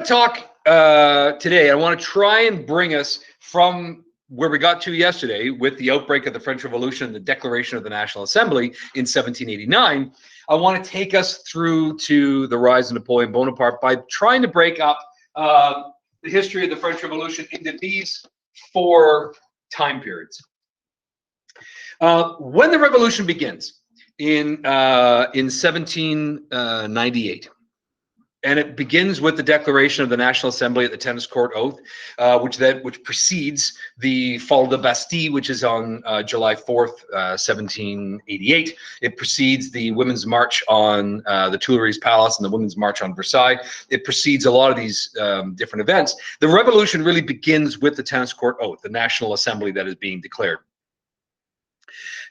talk today. I want to try and bring us from where we got to yesterday with the outbreak of the French Revolution and the Declaration of the National Assembly in 1789. I want to take us through to the rise of Napoleon Bonaparte by trying to break up the history of the French Revolution into these four time periods. When the revolution begins in 1798, and it begins with the Declaration of the National Assembly at the Tennis Court Oath, which precedes the fall of the Bastille, which is on July 4th, 1788. It precedes the Women's March on the Tuileries Palace and the Women's March on Versailles. It precedes a lot of these different events. The revolution really begins with the Tennis Court Oath, the National Assembly that is being declared.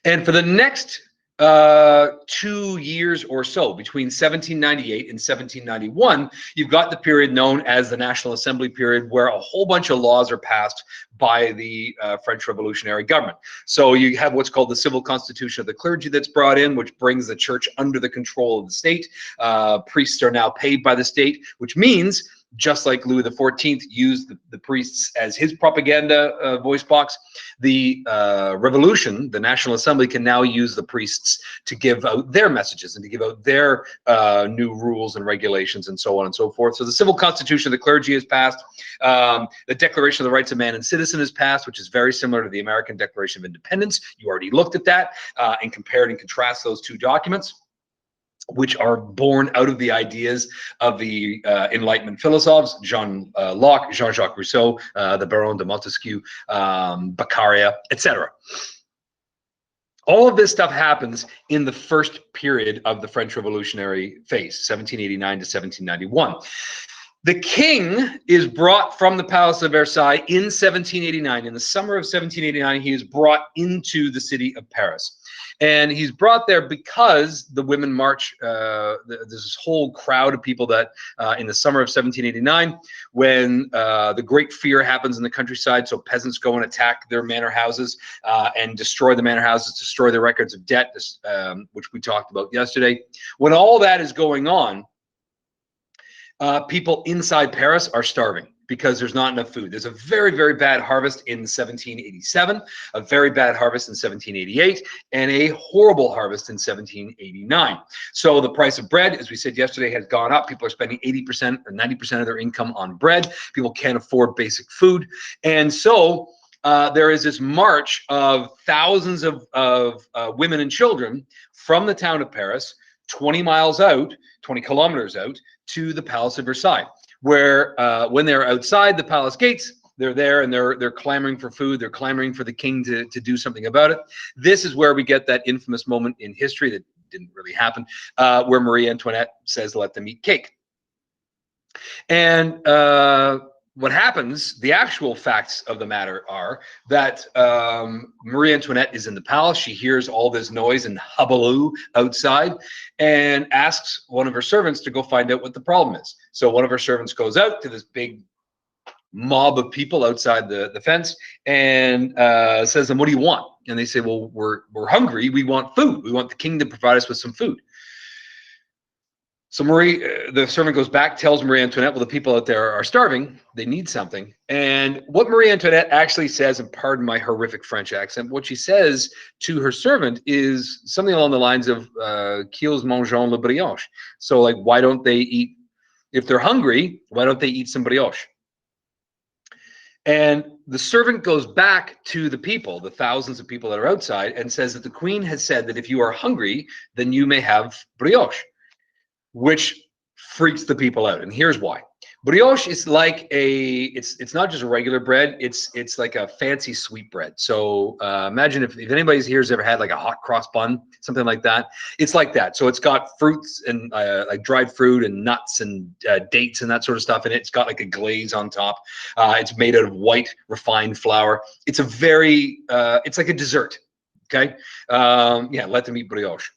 And for the next 2 years or so, between 1798 and 1791, you've got the period known as the National Assembly period, where a whole bunch of laws are passed by the French Revolutionary government. So you have what's called the Civil Constitution of the Clergy that's brought in, which brings the church under the control of the state. Priests are now paid by the state, which means, just like Louis XIV used the priests as his propaganda voice box, the revolution, the National Assembly, can now use the priests to give out their messages and to give out their new rules and regulations and so on and so forth. So the Civil Constitution of the Clergy is passed. The Declaration of the Rights of Man and Citizen is passed, which is very similar to the American Declaration of Independence. You already looked at that and compared and contrast those two documents, which are born out of the ideas of the Enlightenment philosophes, John Locke, Jean-Jacques Rousseau, the Baron de Montesquieu, Beccaria, etc. All of this stuff happens in the first period of the French Revolutionary phase, 1789 to 1791. The king is brought from the Palace of Versailles in 1789. In the summer of 1789, he is brought into the city of Paris. And he's brought there because the Women March, there's this whole crowd of people that in the summer of 1789, when the Great Fear happens in the countryside, so peasants go and attack their manor houses and destroy the manor houses, destroy their records of debt, which we talked about yesterday. When all that is going on, people inside Paris are starving because there's not enough food. There's a very, very bad harvest in 1787, a very bad harvest in 1788, and a horrible harvest in 1789. So the price of bread, as we said yesterday, has gone up. People are spending 80% or 90% of their income on bread. People can't afford basic food. And so there is this march of thousands of women and children from the town of Paris, 20 miles out, 20 kilometers out, to the Palace of Versailles, where when they're outside the palace gates, they're there and they're clamoring for food. They're clamoring for the king to do something about it. This is where we get that infamous moment in history that didn't really happen, where Marie Antoinette says, "Let them eat cake." And what happens, the actual facts of the matter are that Marie Antoinette is in the palace. She hears all this noise and hullabaloo outside and asks one of her servants to go find out what the problem is. So one of her servants goes out to this big mob of people outside the fence and says to them, "What do you want?" And they say, "Well, we're hungry. We want food. We want the king to provide us with some food." So the servant goes back, tells Marie Antoinette, "Well, the people out there are starving. They need something." And what Marie Antoinette actually says, and pardon my horrific French accent, what she says to her servant is something along the lines of, "Qu'ils mangent le brioche." So like, why don't they eat, if they're hungry, why don't they eat some brioche? And the servant goes back to the people, the thousands of people that are outside, and says that the queen has said that if you are hungry, then you may have brioche, which freaks the people out. And here's why. Brioche is like it's not just a regular bread, it's like a fancy sweet bread. So imagine if anybody's here has ever had like a hot cross bun, something like that. It's like that. So it's got fruits and like dried fruit and nuts and dates and that sort of stuff in it. It's got like a glaze on top. It's made out of white refined flour. It's a very it's like a dessert. Okay. Yeah, let them eat brioche.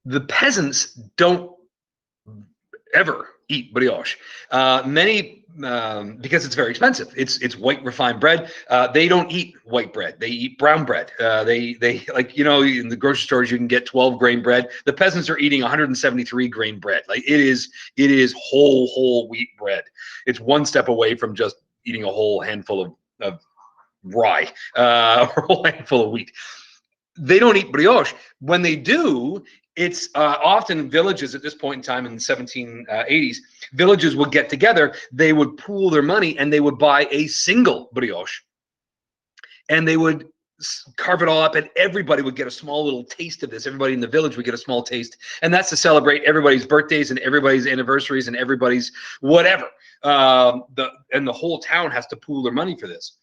The peasants don't ever eat brioche. Many, because it's very expensive. It's white refined bread. They don't eat white bread. They eat brown bread. They like, you know, in the grocery stores you can get 12 grain bread. The peasants are eating 173 grain bread. Like it is whole wheat bread. It's one step away from just eating a whole handful of rye, or a whole handful of wheat. They don't eat brioche. When they do, it's often villages at this point in time in the 1780s, villages would get together, they would pool their money, and they would buy a single brioche. And they would carve it all up, and everybody would get a small little taste of this. Everybody in the village would get a small taste. And that's to celebrate everybody's birthdays and everybody's anniversaries and everybody's whatever. And the whole town has to pool their money for this.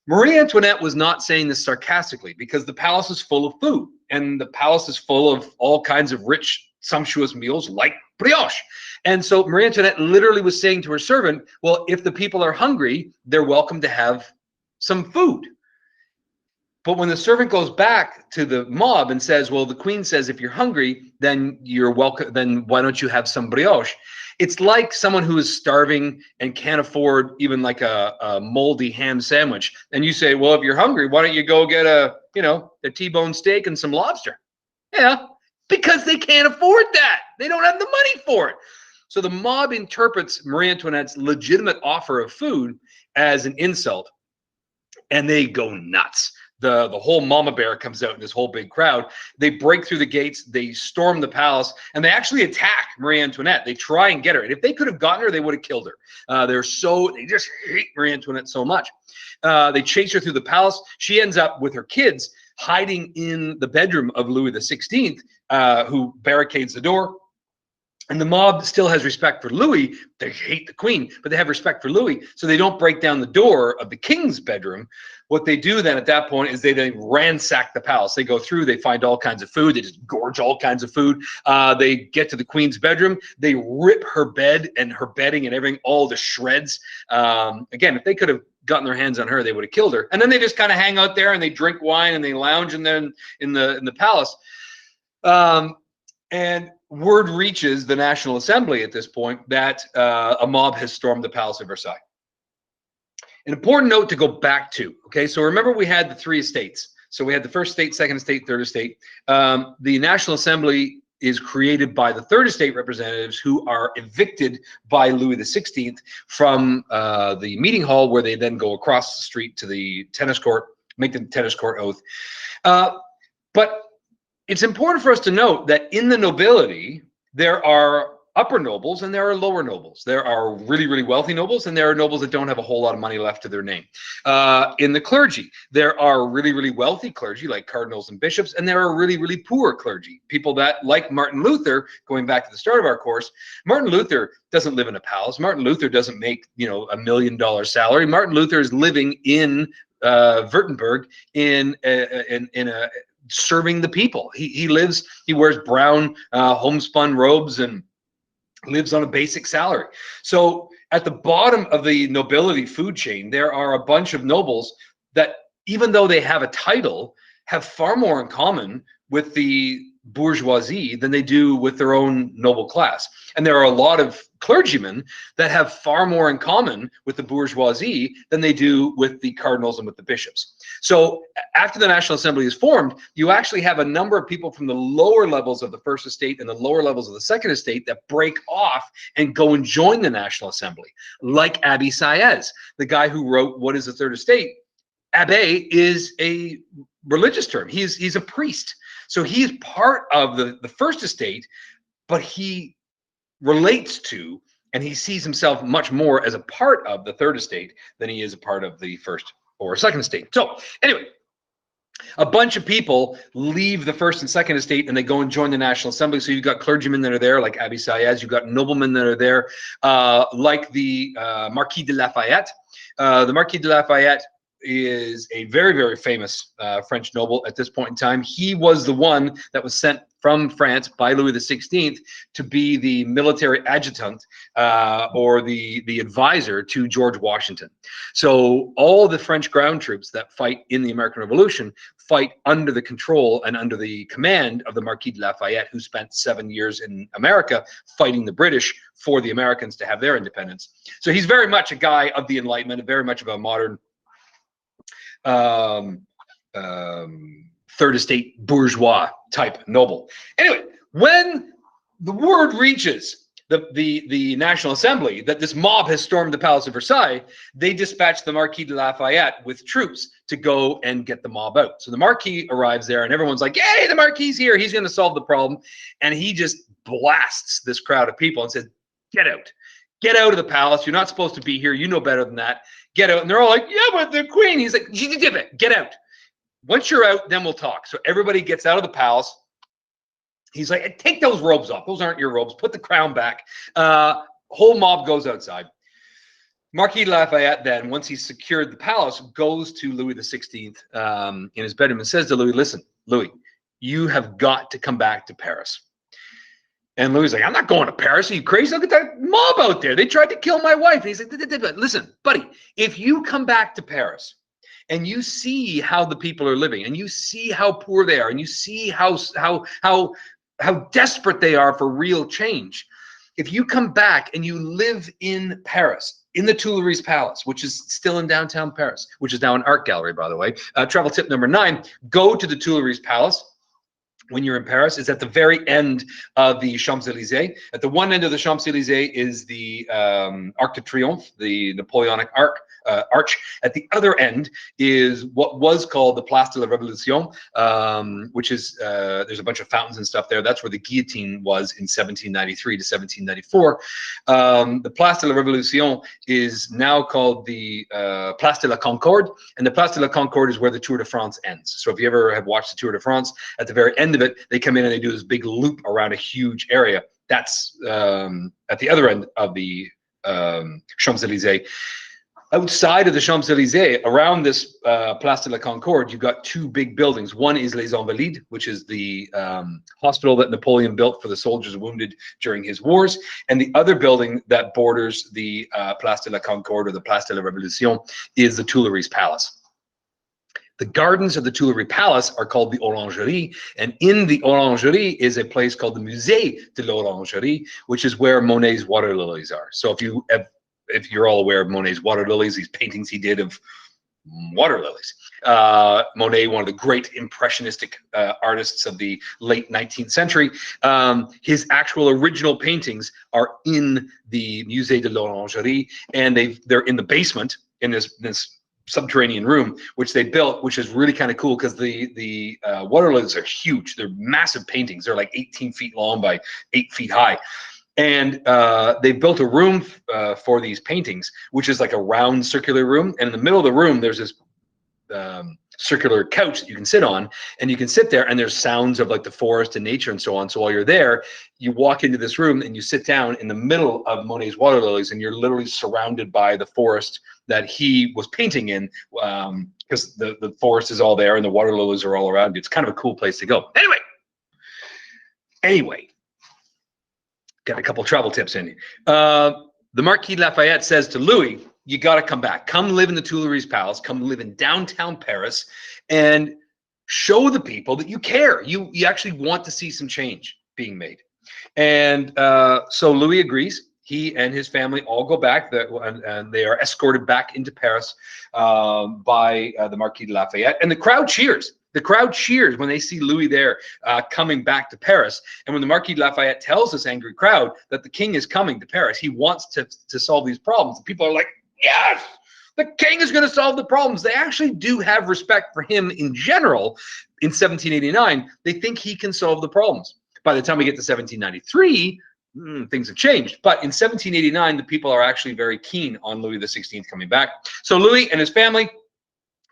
Marie Antoinette was not saying this sarcastically, because the palace is full of food, and the palace is full of all kinds of rich, sumptuous meals like brioche. And so Marie Antoinette literally was saying to her servant, well, if the people are hungry, they're welcome to have some food. But when the servant goes back to the mob and says, well, the queen says, if you're hungry, then you're welcome, then why don't you have some brioche? It's like someone who is starving and can't afford even like a moldy ham sandwich. And you say, well, if you're hungry, why don't you go get a T-bone steak and some lobster? Yeah, because they can't afford that. They don't have the money for it. So the mob interprets Marie Antoinette's legitimate offer of food as an insult, and they go nuts. The whole mama bear comes out in this whole big crowd. They break through the gates, they storm the palace, and they actually attack Marie Antoinette. They try and get her. And if they could have gotten her, they would have killed her. They just hate Marie Antoinette so much. They chase her through the palace. She ends up with her kids hiding in the bedroom of Louis XVI, who barricades the door. And the mob still has respect for Louis. They hate the queen, but they have respect for Louis. So they don't break down the door of the king's bedroom. What they do then at that point is they then ransack the palace. They go through, they find all kinds of food. They just gorge all kinds of food. They get to the queen's bedroom. They rip her bed and her bedding and everything all to shreds. Again, if they could have gotten their hands on her, they would have killed her. And then they just kind of hang out there and they drink wine and they lounge in the palace. And word reaches the National Assembly at this point that a mob has stormed the Palace of Versailles. An important note to go back to, okay? So remember we had the three estates. So we had the first estate, second estate, third estate. The National Assembly is created by the third estate representatives who are evicted by Louis XVI from the meeting hall, where they then go across the street to the tennis court, make the tennis court oath. But it's important for us to note that in the nobility, there are upper nobles and there are lower nobles. There are really, really wealthy nobles, and there are nobles that don't have a whole lot of money left to their name. In the clergy, there are really, really wealthy clergy like cardinals and bishops, and there are really, really poor clergy. People that, like Martin Luther, going back to the start of our course, Martin Luther doesn't live in a palace. Martin Luther doesn't make, $1 million salary. Martin Luther is living in Württemberg in a serving the people. He wears brown homespun robes and lives on a basic salary. So at the bottom of the nobility food chain, there are a bunch of nobles that, even though they have a title, have far more in common with the bourgeoisie than they do with their own noble class. And there are a lot of clergymen that have far more in common with the bourgeoisie than they do with the cardinals and with the bishops. So after the National Assembly is formed, you actually have a number of people from the lower levels of the first estate and the lower levels of the second estate that break off and go and join the National Assembly, like Abbe Sieyès, the guy who wrote What is the Third Estate? Abbe is a religious term. He's a priest. So he's part of the first estate, but he relates to, and he sees himself much more as a part of the third estate than he is a part of the first or second estate. So anyway, a bunch of people leave the first and second estate and they go and join the National Assembly. So you've got clergymen that are there, like Abbe Sieyès. You've got noblemen that are there, like the Marquis de Lafayette. The Marquis de Lafayette is a very, very famous French noble at this point in time. He was the one that was sent from France by Louis XVI to be the military adjutant or the advisor to George Washington. So all the French ground troops that fight in the American Revolution fight under the control and under the command of the Marquis de Lafayette, who spent 7 years in America fighting the British for the Americans to have their independence. So he's very much a guy of the Enlightenment, very much of a modern third estate bourgeois type noble. Anyway, when the word reaches the National Assembly that this mob has stormed the Palace of Versailles, they dispatch the Marquis de Lafayette with troops to go and get the mob out. So the Marquis arrives there and everyone's like, yay, the Marquis is here. He's going to solve the problem. And he just blasts this crowd of people and says, get out. Get out of the palace. You're not supposed to be here. You know better than that. Get out. And they're all like, yeah, but the Queen. He's like, get out. Once you're out, then we'll talk. So everybody gets out of the palace. He's like, take those robes off. Those aren't your robes. Put the crown back. Whole mob goes outside. Marquis de Lafayette then, once he's secured the palace, goes to Louis XVI in his bedroom and says to Louis, listen, Louis, you have got to come back to Paris. And Louis is like, I'm not going to Paris. Are you crazy? Look at that mob out there. They tried to kill my wife. And he's like, listen, buddy, if you come back to Paris and you see how the people are living and you see how poor they are and you see how desperate they are for real change. If you come back and you live in Paris, in the Tuileries Palace, which is still in downtown Paris, which is now an art gallery, by the way. Travel tip number 9, go to the Tuileries Palace. When you're in Paris, it's at the very end of the Champs-Élysées. At the one end of the Champs-Élysées is the Arc de Triomphe, the Napoleonic arch. At the other end is what was called the Place de la Révolution, which is, there's a bunch of fountains and stuff there. That's where the guillotine was in 1793 to 1794. The Place de la Révolution is now called the Place de la Concorde, and the Place de la Concorde is where the Tour de France ends. So if you ever have watched the Tour de France, at the very end of it, they come in and they do this big loop around a huge area. That's at the other end of the Champs-Élysées. Outside of the Champs-Élysées, around this Place de la Concorde, you've got 2 big buildings. One is Les Invalides, which is the hospital that Napoleon built for the soldiers wounded during his wars. And the other building that borders the Place de la Concorde, or the Place de la Révolution, is the Tuileries Palace. The gardens of the Tuileries Palace are called the Orangerie, and in the Orangerie is a place called the Musée de l'Orangerie, which is where Monet's water lilies are. So if you're all aware of Monet's water lilies, these paintings he did of water lilies. Monet, one of the great impressionistic artists of the late 19th century, his actual original paintings are in the Musée de l'Orangerie, and they're in the basement in this subterranean room, which they built, which is really kind of cool because the water lilies are huge. They're massive paintings. They're like 18 feet long by 8 feet high. And they built a room for these paintings, which is like a round circular room. And in the middle of the room, there's this circular couch that you can sit on, and you can sit there and there's sounds of like the forest and nature and so on. So while you're there, you walk into this room and you sit down in the middle of Monet's water lilies, and you're literally surrounded by the forest that he was painting in, because the forest is all there and the water lilies are all around you. It's kind of a cool place to go. Anyway, got a couple travel tips in. The Marquis de Lafayette says to Louis, you got to come back. Come live in the Tuileries Palace. Come live in downtown Paris and show the people that you care. You actually want to see some change being made. And so Louis agrees. He and his family all go back, and they are escorted back into Paris by the Marquis de Lafayette. And the crowd cheers. The crowd cheers when they see Louis there coming back to Paris. And when the Marquis de Lafayette tells this angry crowd that the king is coming to Paris, he wants to solve these problems. And people are like, yes, the king is going to solve the problems. They actually do have respect for him in general. In 1789, they think he can solve the problems. By the time we get to 1793, things have changed. But in 1789, the people are actually very keen on Louis XVI coming back. So Louis and his family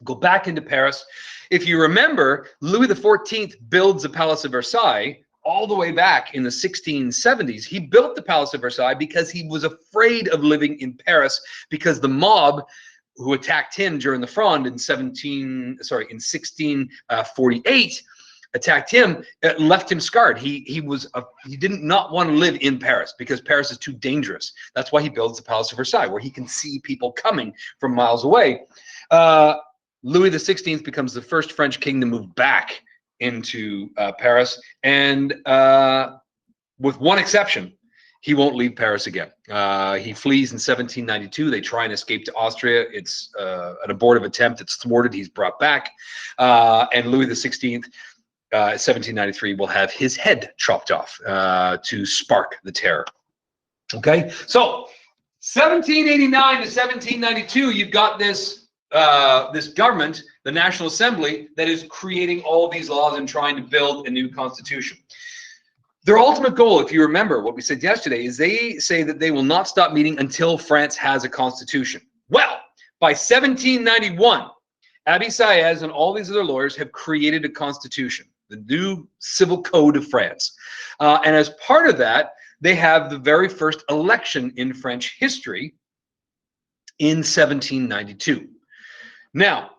go back into Paris. If you remember, Louis XIV builds the Palace of Versailles all the way back in the 1670s. He built the Palace of Versailles because he was afraid of living in Paris, because the mob who attacked him during the Fronde in 1648 attacked him, left him scarred. He did not want to live in Paris because Paris is too dangerous. That's why he builds the Palace of Versailles, where he can see people coming from miles away. Louis XVI becomes the first French king to move back into Paris, and with one exception, he won't leave Paris again. He flees in 1792. They try and escape to Austria. It's an abortive attempt. It's thwarted. He's brought back, and Louis XVI, 1793, will have his head chopped off to spark the terror. Okay, so 1789 to 1792, you've got this this government, the National Assembly, that is creating all these laws and trying to build a new constitution. Their ultimate goal, if you remember what we said yesterday, is they say that they will not stop meeting until France has a constitution. Well, by 1791, Abbe Sieyès and all these other lawyers have created a constitution, the new civil code of France. And as part of that, they have the very first election in French history in 1792. Now,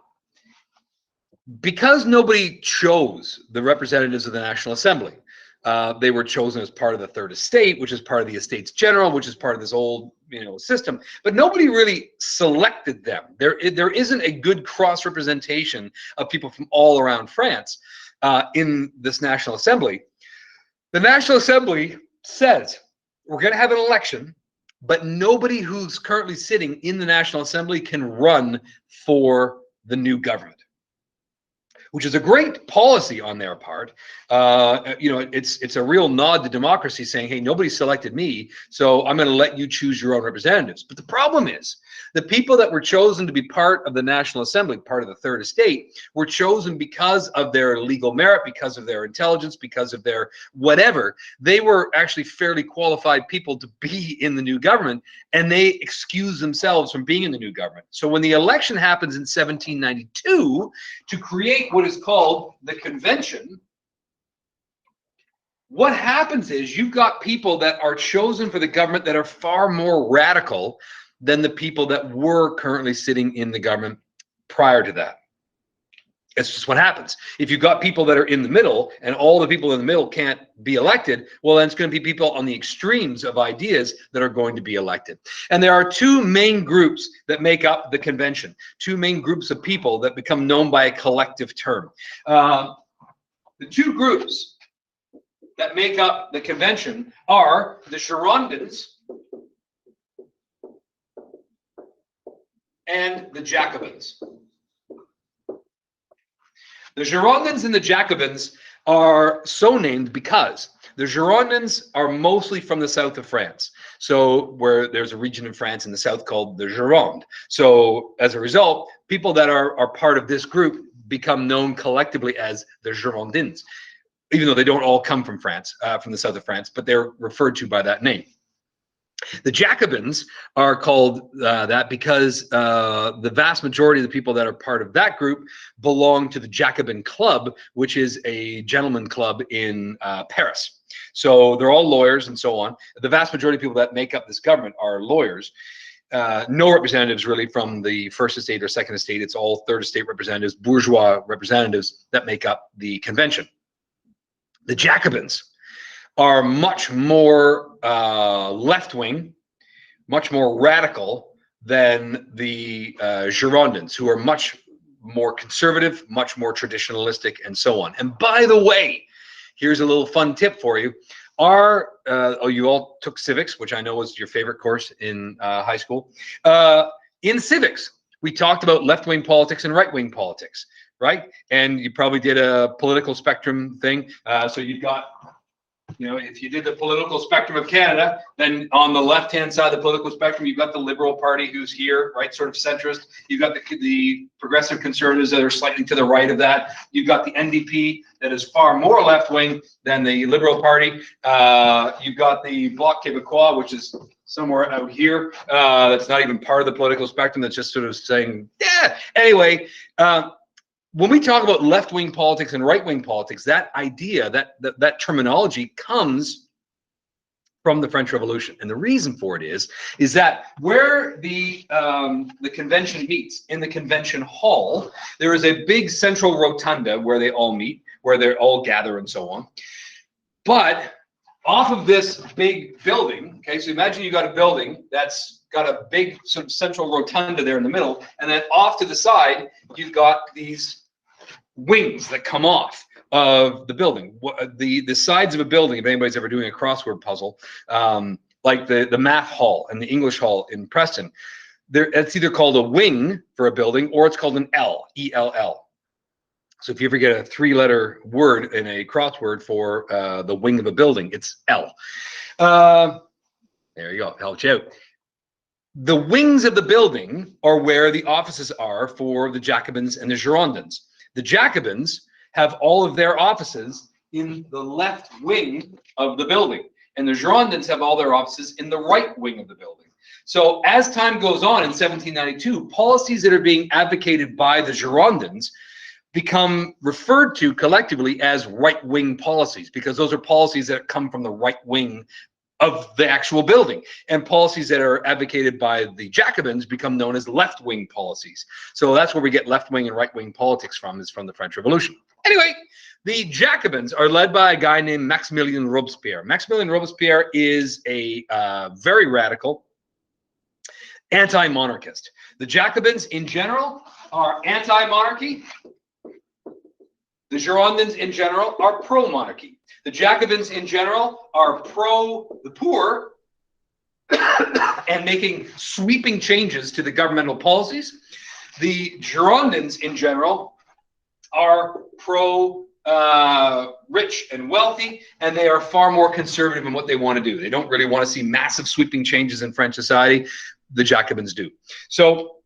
because nobody chose the representatives of the National Assembly, they were chosen as part of the Third Estate, which is part of the Estates General, which is part of this old, system. But nobody really selected them. There isn't a good cross-representation of people from all around France in this National Assembly. The National Assembly says, we're going to have an election, but nobody who's currently sitting in the National Assembly can run for the new government, which is a great policy on their part. It's a real nod to democracy, saying, hey, nobody selected me, so I'm going to let you choose your own representatives. But the problem is, the people that were chosen to be part of the National Assembly, part of the Third Estate, were chosen because of their legal merit, because of their intelligence, because of their whatever. They were actually fairly qualified people to be in the new government, and they excused themselves from being in the new government. So when the election happens in 1792 to create what is called the convention, what happens is you've got people that are chosen for the government that are far more radical than the people that were currently sitting in the government prior to that. It's just what happens. If you've got people that are in the middle and all the people in the middle can't be elected, well, then it's going to be people on the extremes of ideas that are going to be elected. And there are two main groups that make up the convention, two main groups of people that become known by a collective term. The two groups that make up the convention are the Girondins and the Jacobins. The Girondins and the Jacobins are so named because the Girondins are mostly from the south of France. So where there's a region in France in the south called the Gironde. So as a result, people that are part of this group become known collectively as the Girondins, even though they don't all come from France, from the south of France, but they're referred to by that name. The Jacobins are called that because the vast majority of the people that are part of that group belong to the Jacobin Club, which is a gentleman club in Paris. So they're all lawyers and so on. The vast majority of people that make up this government are lawyers. No representatives really from the First Estate or Second Estate. It's all Third Estate representatives, bourgeois representatives that make up the convention. The Jacobins are much more left-wing, much more radical than the Girondins, who are much more conservative, much more traditionalistic, and so on. And by the way, here's a little fun tip for you. You all took civics, which I know was your favorite course in high school. In civics, we talked about left-wing politics and right-wing politics, right? And you probably did a political spectrum thing. So you've got, if you did the political spectrum of Canada, then on the left-hand side of the political spectrum, you've got the Liberal Party, who's here, right, sort of centrist. You've got the Progressive Conservatives that are slightly to the right of that. You've got the NDP that is far more left-wing than the Liberal Party. You've got the Bloc Québécois, which is somewhere out here. That's not even part of the political spectrum. That's just sort of saying, yeah. Anyway, when we talk about left-wing politics and right-wing politics, that idea, that terminology comes from the French Revolution. And the reason for it is that where the convention meets, in the convention hall, there is a big central rotunda where they all meet, where they all gather and so on. But off of this big building, okay, so imagine you got a building that's got a big sort of central rotunda there in the middle, and then off to the side, you've got these wings that come off of the building. The sides of a building, if anybody's ever doing a crossword puzzle, like the math hall and the English hall in Preston, it's either called a wing for a building or it's called an L, E-L-L. So if you ever get a three-letter word in a crossword for the wing of a building, it's L. There you go, helped you out. The wings of the building are where the offices are for the Jacobins and the Girondins. The Jacobins have all of their offices in the left wing of the building, and the Girondins have all their offices in the right wing of the building. So as time goes on in 1792, policies that are being advocated by the Girondins become referred to collectively as right-wing policies, because those are policies that come from the right wing of the actual building, and policies that are advocated by the Jacobins become known as left-wing policies. So that's where we get left-wing and right-wing politics from, is from the French Revolution. Anyway, the Jacobins are led by a guy named Maximilien Robespierre. Maximilien Robespierre is a very radical anti-monarchist. The Jacobins in general are anti-monarchy. The Girondins in general are pro-monarchy. The Jacobins in general are pro the poor and making sweeping changes to the governmental policies. The Girondins in general are pro rich and wealthy, and they are far more conservative in what they want to do. They don't really want to see massive sweeping changes in French society. The Jacobins do. So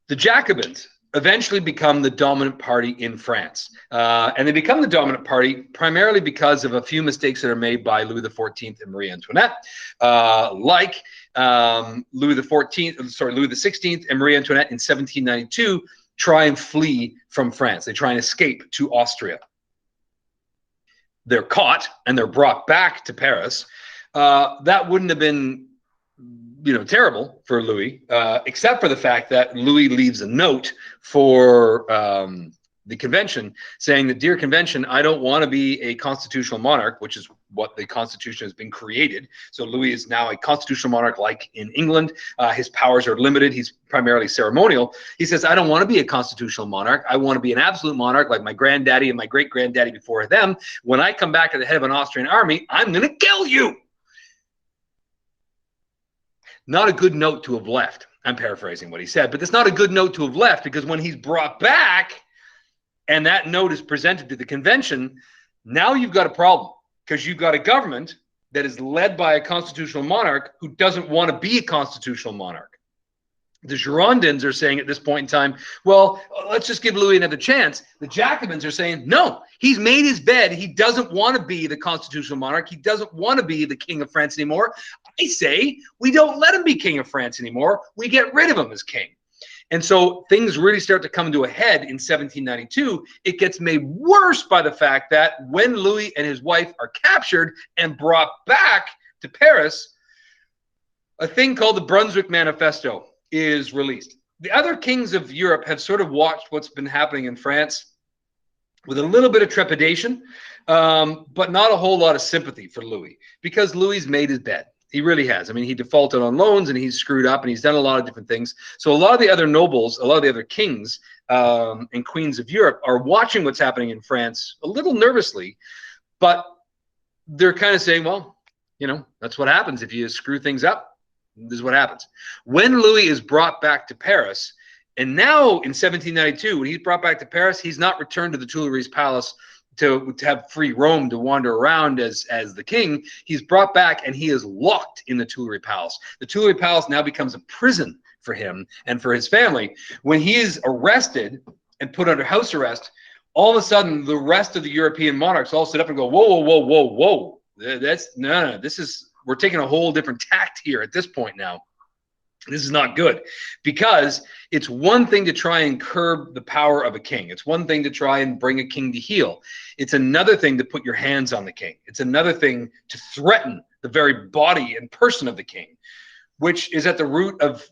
the Jacobins eventually become the dominant party in France. And they become the dominant party primarily because of a few mistakes that are made by Louis XIV and Marie Antoinette, like Louis XVI and Marie Antoinette in 1792 try and flee from France. They try and escape to Austria. They're caught and they're brought back to Paris. That wouldn't have been terrible for Louis, except for the fact that Louis leaves a note for the convention saying that, dear convention, I don't want to be a constitutional monarch, which is what the constitution has been created. So Louis is now a constitutional monarch like in England. His powers are limited. He's primarily ceremonial. He says, I don't want to be a constitutional monarch. I want to be an absolute monarch like my granddaddy and my great-granddaddy before them. When I come back at the head of an Austrian army, I'm going to kill you. Not a good note to have left. I'm paraphrasing what he said, but it's not a good note to have left, because when he's brought back and that note is presented to the convention, now you've got a problem, because you've got a government that is led by a constitutional monarch who doesn't want to be a constitutional monarch. The Girondins are saying at this point in time, well, let's just give Louis another chance. The Jacobins are saying, no, he's made his bed. He doesn't want to be the constitutional monarch. He doesn't want to be the king of France anymore. I say we don't let him be king of France anymore. We get rid of him as king. And so things really start to come to a head in 1792. It gets made worse by the fact that when Louis and his wife are captured and brought back to Paris, a thing called the Brunswick Manifesto is released. The other kings of Europe have sort of watched what's been happening in France with a little bit of trepidation, but not a whole lot of sympathy for Louis, because Louis's made his bed. He really has. I mean, he defaulted on loans and he's screwed up and he's done a lot of different things. So a lot of the other nobles, a lot of the other kings and queens of Europe are watching what's happening in France a little nervously, but they're kind of saying, well, that's what happens if you screw things up. This is what happens. When Louis is brought back to Paris, and now in 1792, when he's brought back to Paris, he's not returned to the Tuileries Palace to have free roam to wander around as the king. He's brought back and he is locked in the Tuileries Palace. The Tuileries Palace now becomes a prison for him and for his family. When he is arrested and put under house arrest, all of a sudden the rest of the European monarchs all sit up and go, whoa, whoa, whoa, whoa, whoa. No, we're taking a whole different tact here at this point now. This is not good, because it's one thing to try and curb the power of a king. It's one thing to try and bring a king to heel. It's another thing to put your hands on the king. It's another thing to threaten the very body and person of the king, which is at the root of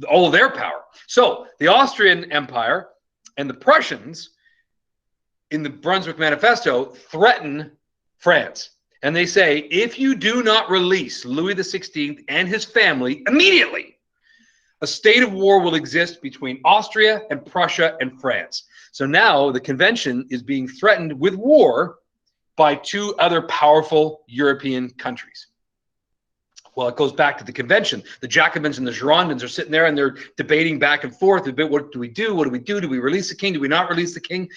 all of their power. So the Austrian Empire and the Prussians in the Brunswick Manifesto threaten France. And they say, if you do not release Louis XVI and his family immediately, a state of war will exist between Austria and Prussia and France. So now the convention is being threatened with war by two other powerful European countries. Well, it goes back to the convention. The Jacobins and the Girondins are sitting there and they're debating back and forth a bit. What do we do? What do we do? Do we release the king? Do we not release the king?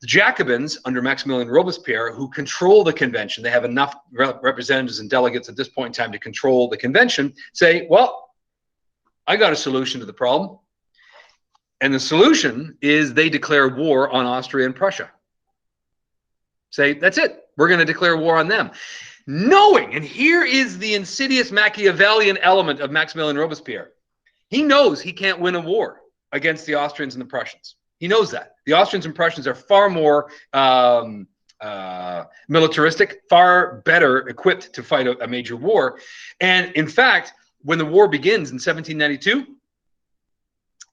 The Jacobins, under Maximilien Robespierre, who control the convention, they have enough representatives and delegates at this point in time to control the convention, say, well, I got a solution to the problem. And the solution is they declare war on Austria and Prussia. Say, that's it. We're going to declare war on them. Knowing, and here is the insidious Machiavellian element of Maximilien Robespierre. He knows he can't win a war against the Austrians and the Prussians. He knows that. The Austrians and Prussians are far more militaristic, far better equipped to fight a major war. And in fact, when the war begins in 1792,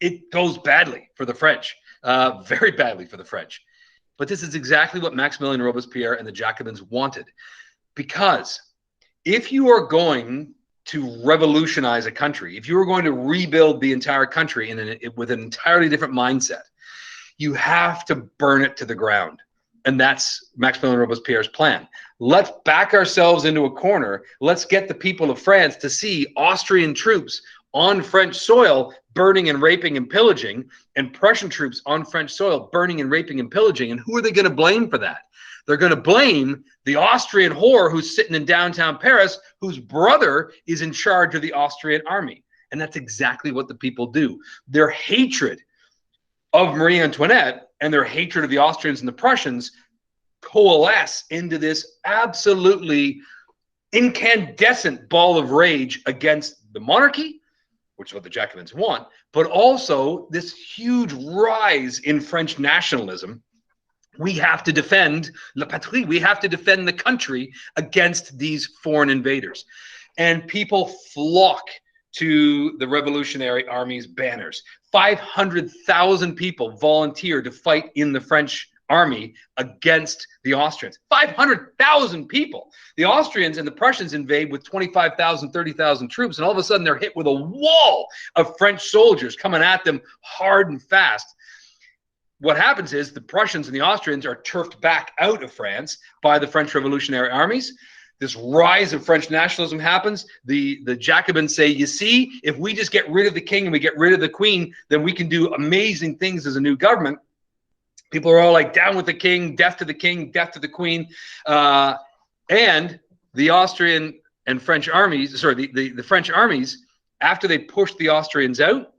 it goes badly for the French, very badly for the French. But this is exactly what Maximilien Robespierre and the Jacobins wanted. Because if you are going to revolutionize a country, if you are going to rebuild the entire country with an entirely different mindset, you have to burn it to the ground. And that's Maximilien Robespierre's plan. Let's back ourselves into a corner. Let's get the people of France to see Austrian troops on French soil burning and raping and pillaging, and Prussian troops on French soil burning and raping and pillaging. And who are they going to blame for that? They're going to blame the Austrian whore who's sitting in downtown Paris, whose brother is in charge of the Austrian army. And that's exactly what the people do. Their hatred of Marie Antoinette and their hatred of the Austrians and the Prussians coalesce into this absolutely incandescent ball of rage against the monarchy, which is what the Jacobins want, but also this huge rise in French nationalism. We have to defend la patrie. We have to defend the country against these foreign invaders. And people flock to the Revolutionary Army's banners. 500,000 people volunteer to fight in the French army against the Austrians. 500,000 people. The Austrians and the Prussians invade with 25,000, 30,000 troops, and all of a sudden they're hit with a wall of French soldiers coming at them hard and fast. What happens is the Prussians and the Austrians are turfed back out of France by the French Revolutionary armies. This rise of French nationalism happens. The Jacobins say, you see, if we just get rid of the king and we get rid of the queen, then we can do amazing things as a new government. People are all like, down with the king, death to the king, death to the queen. And the Austrian and French armies, sorry, the French armies, after they push the Austrians out,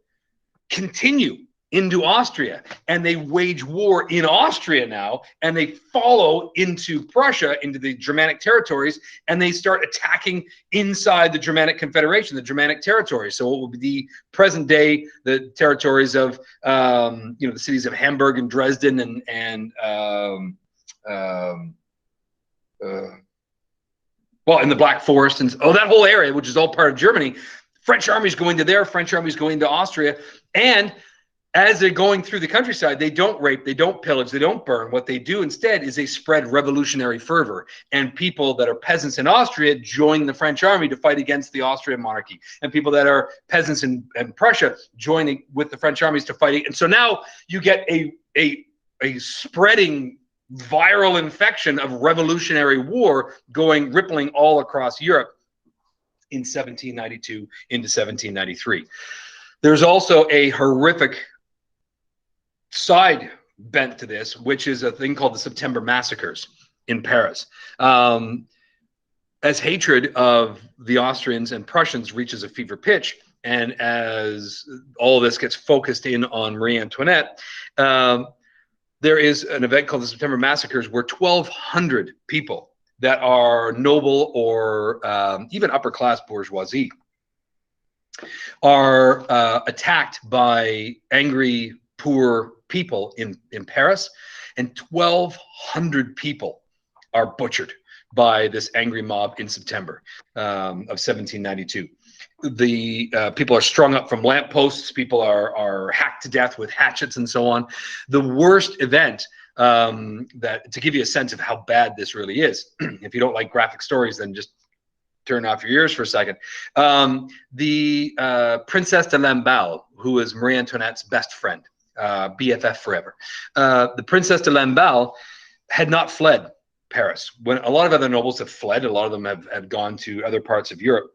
continue into Austria, and they wage war in Austria now, and they follow into Prussia, into the Germanic territories, and they start attacking inside the Germanic Confederation, the Germanic territories. So it will be the present day, the territories of, the cities of Hamburg and Dresden and in the Black Forest and that whole area, which is all part of Germany. French armies going to there, French armies going to Austria, and as they're going through the countryside, they don't rape, they don't pillage, they don't burn. What they do instead is they spread revolutionary fervor. And people that are peasants in Austria join the French army to fight against the Austrian monarchy. And people that are peasants in Prussia joining with the French armies to fight. And so now you get a spreading viral infection of revolutionary war rippling all across Europe in 1792 into 1793. There's also a horrific side bent to this, which is a thing called the September massacres in Paris. As hatred of the Austrians and Prussians reaches a fever pitch, and as all this gets focused in on Marie Antoinette, there is an event called the September massacres where 1,200 people that are noble or even upper class bourgeoisie are attacked by angry, poor people in Paris, and 1,200 people are butchered by this angry mob in September of 1792. The people are strung up from lampposts, people are hacked to death with hatchets and so on. The worst event that to give you a sense of how bad this really is. If you don't like graphic stories, then just turn off your ears for a second. The Princess de Lamballe, who was Marie Antoinette's best friend, BFF forever. The Princess de Lamballe had not fled Paris. When a lot of other nobles have fled, a lot of them have gone to other parts of Europe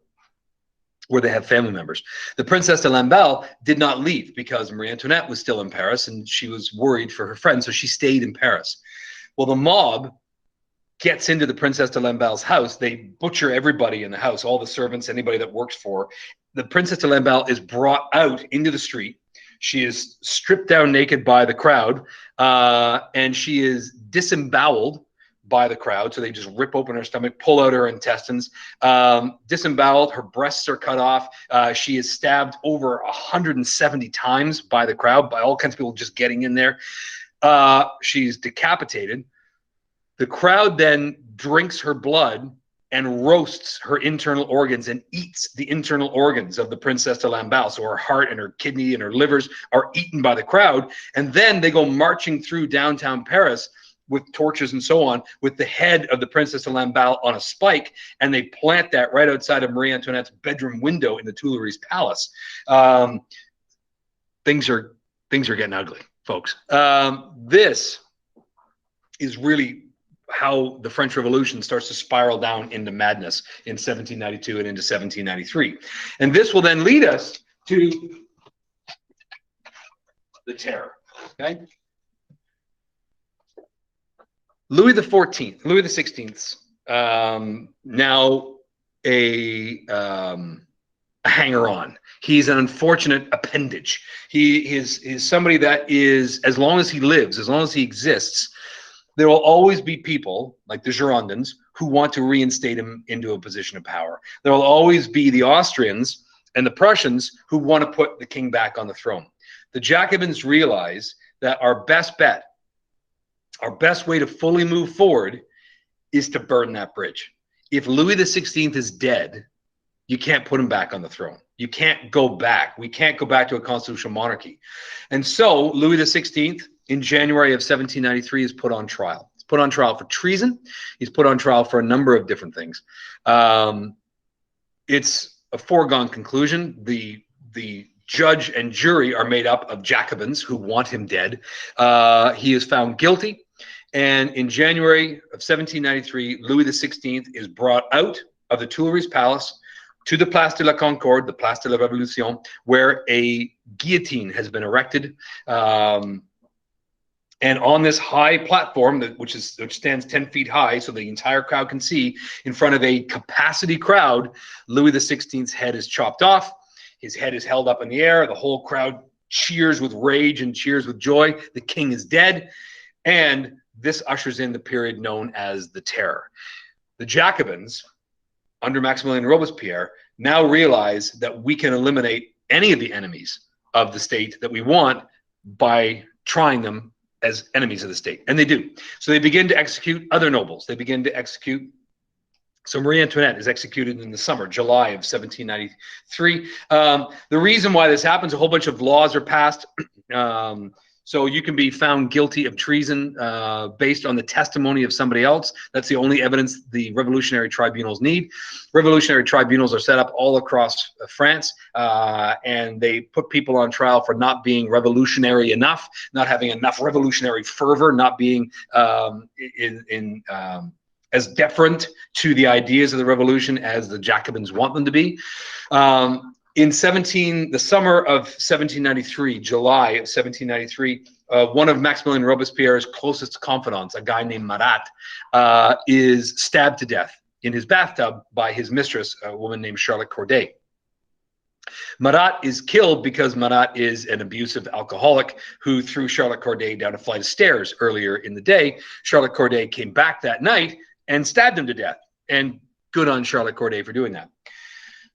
where they have family members. The Princess de Lamballe did not leave because Marie Antoinette was still in Paris and she was worried for her friend, so she stayed in Paris. Well, the mob gets into the Princess de Lamballe's house. They butcher everybody in the house, all the servants, anybody that works for her. The Princess de Lamballe is brought out into the street. She is stripped down naked by the crowd, and she is disemboweled by the crowd. So they just rip open her stomach, pull out her intestines, disemboweled. Her breasts are cut off. She is stabbed over 170 times by the crowd, by all kinds of people just getting in there. She's decapitated. The crowd then drinks her blood and roasts her internal organs and eats the internal organs of the Princess de Lamballe. So her heart and her kidney and her livers are eaten by the crowd. And then they go marching through downtown Paris with torches and so on, with the head of the Princess de Lamballe on a spike, and they plant that right outside of Marie Antoinette's bedroom window in the Tuileries Palace. Things are getting ugly, folks. This is really how the French Revolution starts to spiral down into madness in 1792 and into 1793. And this will then lead us to the Terror, okay? Louis XIV, Louis XVI, now a hanger-on. He's an unfortunate appendage. He is somebody that is, as long as he lives, as long as he exists, there will always be people like the Girondins who want to reinstate him into a position of power. There will always be the Austrians and the Prussians who want to put the king back on the throne. The Jacobins realize that our best bet, our best way to fully move forward is to burn that bridge. If Louis XVI is dead, you can't put him back on the throne. You can't go back. We can't go back to a constitutional monarchy. And so Louis XVI, in January of 1793, is put on trial. He's put on trial for treason. He's put on trial for a number of different things. It's a foregone conclusion. The judge and jury are made up of Jacobins who want him dead. He is found guilty. And in January of 1793, Louis XVI is brought out of the Tuileries Palace to the Place de la Concorde, the Place de la Révolution, where a guillotine has been erected. And on this high platform, which stands 10 feet high, so the entire crowd can see, in front of a capacity crowd, Louis XVI's head is chopped off. His head is held up in the air. The whole crowd cheers with rage and cheers with joy. The king is dead. And this ushers in the period known as the Terror. The Jacobins, under Maximilien Robespierre, now realize that we can eliminate any of the enemies of the state that we want by trying them as enemies of the state. And they do. So they begin to execute other nobles. They begin to execute. So Marie Antoinette is executed in the summer, July of 1793. The reason why this happens, a whole bunch of laws are passed. So you can be found guilty of treason based on the testimony of somebody else. That's the only evidence the revolutionary tribunals need. Revolutionary tribunals are set up all across France, and they put people on trial for not being revolutionary enough, not having enough revolutionary fervor, not being as deferent to the ideas of the revolution as the Jacobins want them to be. In the summer of 1793, July of 1793, one of Maximilien Robespierre's closest confidants, a guy named Marat, is stabbed to death in his bathtub by his mistress, a woman named Charlotte Corday. Marat is killed because Marat is an abusive alcoholic who threw Charlotte Corday down a flight of stairs earlier in the day. Charlotte Corday came back that night and stabbed him to death. And good on Charlotte Corday for doing that.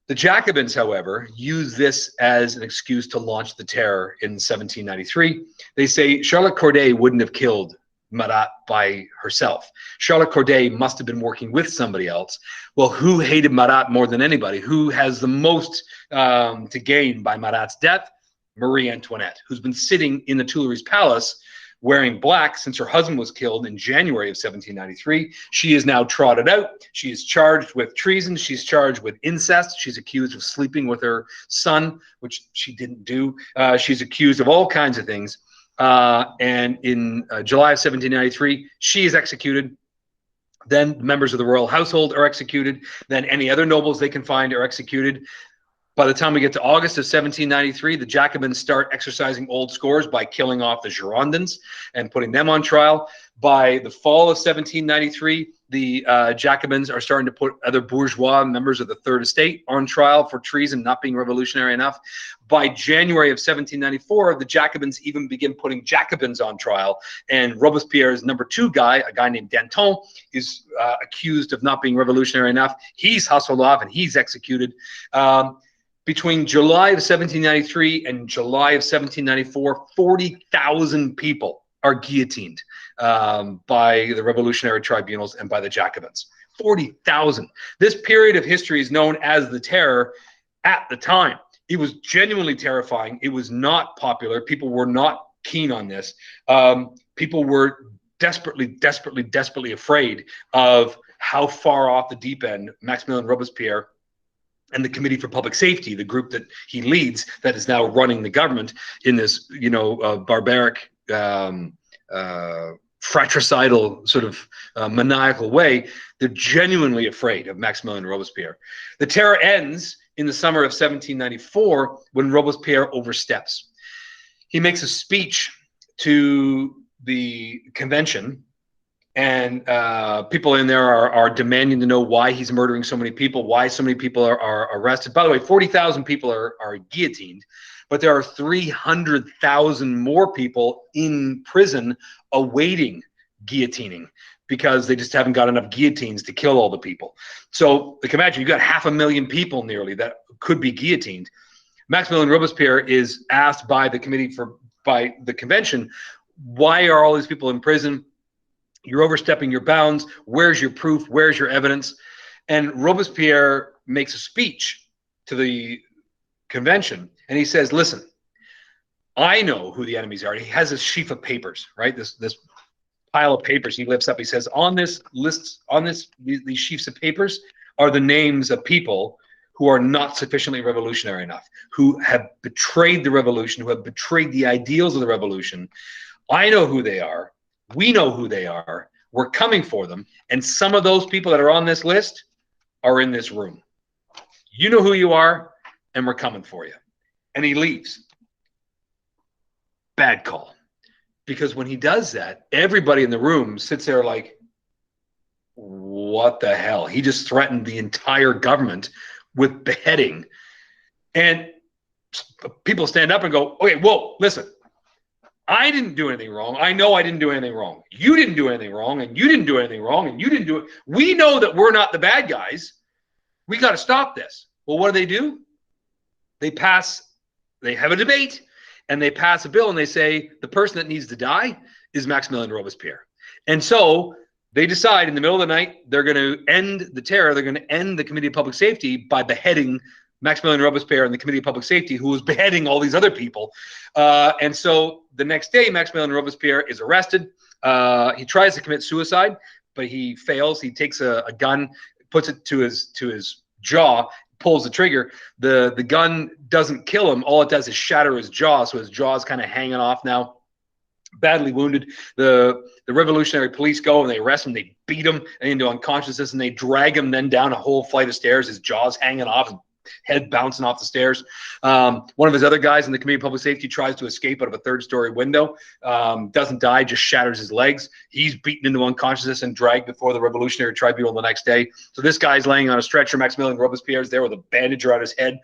The Jacobins, however, use this as an excuse to launch the Terror in 1793. They say Charlotte Corday wouldn't have killed Marat by herself. Charlotte Corday must have been working with somebody else. Well, who hated Marat more than anybody? Who has the most to gain by Marat's death? Marie Antoinette, who's been sitting in the Tuileries Palace wearing black since her husband was killed in January of 1793. She is now trotted out. She is charged with treason. She's charged with incest. She's accused of sleeping with her son, which she didn't do. She's accused of all kinds of things. And in July of 1793, she is executed. Then members of the royal household are executed. Then any other nobles they can find are executed. By the time we get to August of 1793, the Jacobins start exercising old scores by killing off the Girondins and putting them on trial. By the fall of 1793, the Jacobins are starting to put other bourgeois members of the Third Estate on trial for treason, not being revolutionary enough. By January of 1794, the Jacobins even begin putting Jacobins on trial. And Robespierre's number 2 guy, a guy named Danton, is accused of not being revolutionary enough. He's hustled off and he's executed. Between July of 1793 and July of 1794, 40,000 people are guillotined by the revolutionary tribunals and by the Jacobins. 40,000. This period of history is known as the Terror at the time. It was genuinely terrifying. It was not popular. People were not keen on this. People were desperately afraid of how far off the deep end Maximilien Robespierre and the Committee for Public Safety, the group that he leads, that is now running the government in this, barbaric, fratricidal sort of maniacal way. They're genuinely afraid of Maximilien Robespierre. The Terror ends in the summer of 1794 when Robespierre oversteps. He makes a speech to the convention, and people in there are demanding to know why he's murdering so many people, why so many people are arrested. By the way, 40,000 people are guillotined, but there are 300,000 more people in prison awaiting guillotining because they just haven't got enough guillotines to kill all the people. So you can imagine you've got 500,000 people nearly that could be guillotined. Maximilien Robespierre is asked by the convention, why are all these people in prison? You're overstepping your bounds. Where's your proof? Where's your evidence? And Robespierre makes a speech to the convention, and he says, listen, I know who the enemies are. He has a sheaf of papers, right? This pile of papers he lifts up. He says, on this list, these sheafs of papers are the names of people who are not sufficiently revolutionary enough, who have betrayed the revolution, who have betrayed the ideals of the revolution. I know who they are. We know who they are. We're coming for them. And some of those people that are on this list are in this room. You know who you are, and we're coming for you. And he leaves. Bad call. Because when he does that, everybody in the room sits there like, what the hell? He just threatened the entire government with beheading. And people stand up and go, okay, whoa, listen. I didn't do anything wrong. I know I didn't do anything wrong. You didn't do anything wrong, and you didn't do anything wrong, and you didn't do it. We know that we're not the bad guys. We got to stop this. Well, what do? They have a debate, and they pass a bill, and they say the person that needs to die is Maximilien Robespierre. And so they decide in the middle of the night they're going to end the terror. They're going to end the Committee of Public Safety by beheading Maximilien Robespierre and the Committee of Public Safety, who was beheading all these other people. And so the next day, Maximilien Robespierre is arrested. He tries to commit suicide, but he fails. He takes a gun, puts it to his jaw, pulls the trigger. The gun doesn't kill him. All it does is shatter his jaw, so his jaw is kind of hanging off now. Badly wounded. The revolutionary police go and they arrest him. They beat him into unconsciousness, and they drag him then down a whole flight of stairs. His jaw's hanging off, head bouncing off the stairs. One of his other guys in the Committee of Public Safety tries to escape out of a third-story window. Doesn't die, just shatters his legs. He's beaten into unconsciousness and dragged before the Revolutionary Tribunal the next day. So this guy's laying on a stretcher. Maximilien Robespierre's there with a bandage around his head,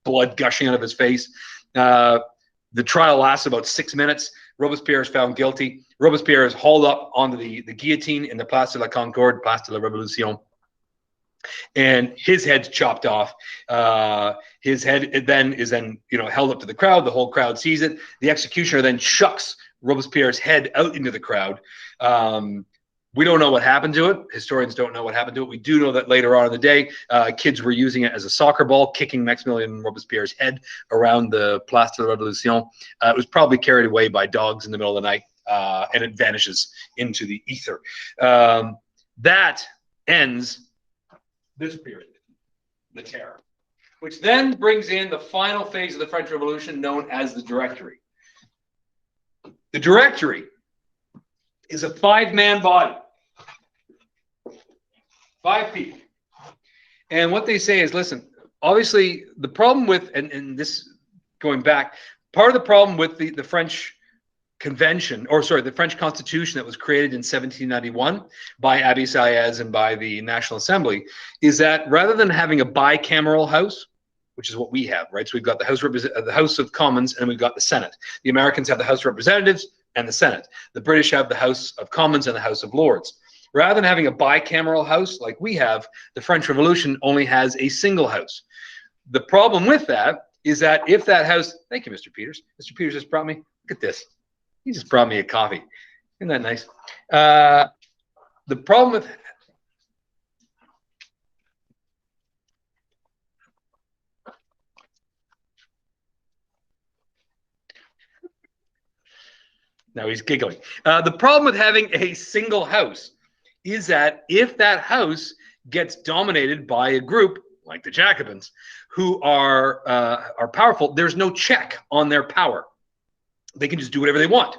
blood gushing out of his face. The trial lasts about 6 minutes. Robespierre is found guilty. Robespierre is hauled up onto the guillotine in the Place de la Concorde, Place de la Révolution. And his head's chopped off. His head then is held up to the crowd. The whole crowd sees it. The executioner then chucks Robespierre's head out into the crowd. We don't know what happened to it. Historians don't know what happened to it. We do know that later on in the day, kids were using it as a soccer ball, kicking Maximilien Robespierre's head around the Place de la Révolution. It was probably carried away by dogs in the middle of the night. and it vanishes into the ether. That ends this period, the Terror, which then brings in the final phase of the French Revolution known as the Directory. The Directory is a 5-man body, 5 people. And what they say is, listen, obviously the problem with, and this going back, part of the problem with the French Convention, or sorry, the French Constitution that was created in 1791 by Abbe Sieyès and by the National Assembly, is that rather than having a bicameral house, which is what we have, right? So we've got the House of Commons and we've got the Senate. The Americans have the House of Representatives and the Senate. The British have the House of Commons and the House of Lords. Rather than having a bicameral house like we have, the French Revolution only has a single house. The problem with that is that if that house, thank you, Mr. Peters. Mr. Peters just brought me, look at this. He just brought me a coffee. Isn't that nice? The problem with now he's giggling. The problem with having a single house is that if that house gets dominated by a group like the Jacobins, who are powerful, there's no check on their power. They can just do whatever they want,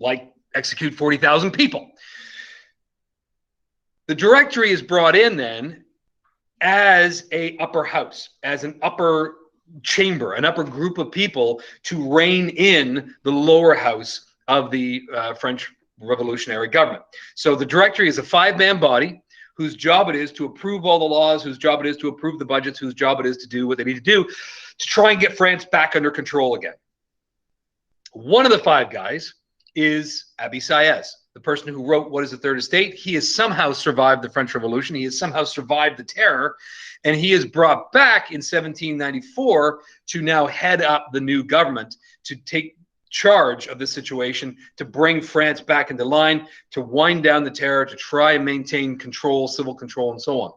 like execute 40,000 people. The Directory is brought in then as an upper house, as an upper chamber, an upper group of people to rein in the lower house of the French revolutionary government. So the Directory is a 5-man body whose job it is to approve all the laws, whose job it is to approve the budgets, whose job it is to do what they need to do to try and get France back under control again. One of the 5 guys is Abbe Sieyès, the person who wrote What is the Third Estate. He has somehow survived the French Revolution. He has somehow survived the Terror, and he is brought back in 1794 to now head up the new government, to take charge of the situation, to bring France back into line, to wind down the Terror, to try and maintain control, civil control, and so on.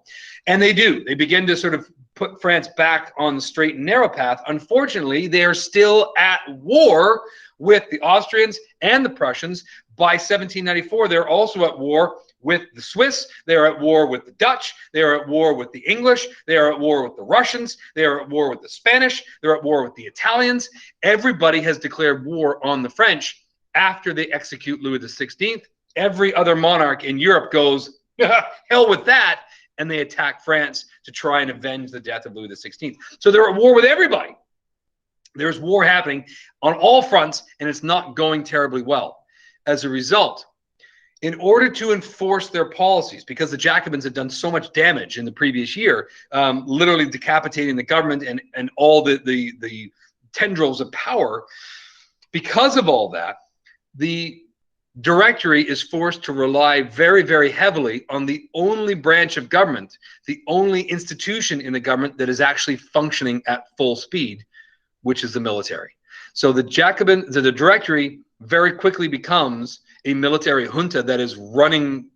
And they do. They begin to sort of put France back on the straight and narrow path. Unfortunately, they are still at war with the Austrians and the Prussians. By 1794, they're also at war with the Swiss. They're at war with the Dutch. They're at war with the English. They are at war with the Russians. They are at war with the Spanish. They're at war with the Italians. Everybody has declared war on the French after they execute Louis XVI. Every other monarch in Europe goes, hell with that, and they attack France to try and avenge the death of Louis XVI. So they're at war with everybody. There's war happening on all fronts, and it's not going terribly well. As a result, in order to enforce their policies, because the Jacobins had done so much damage in the previous year, literally decapitating the government and all the tendrils of power, because of all that, the Directory is forced to rely very, very heavily on the only branch of government, the only institution in the government that is actually functioning at full speed, which is the military. So the Directory very quickly becomes a military junta that is running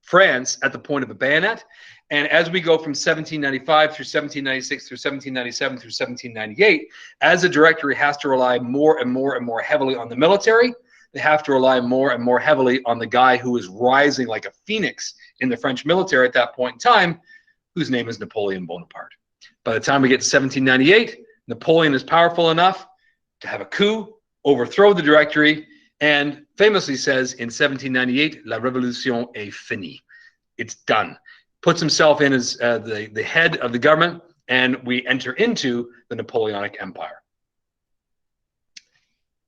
France at the point of a bayonet. And as we go from 1795 through 1796 through 1797 through 1798, as the Directory has to rely more and more and more heavily on the military, they have to rely more and more heavily on the guy who is rising like a phoenix in the French military at that point in time, whose name is Napoleon Bonaparte. By the time we get to 1798, Napoleon is powerful enough to have a coup, overthrow the Directory, and famously says in 1798, La Révolution est finie. It's done. Puts himself in as the head of the government, and we enter into the Napoleonic Empire.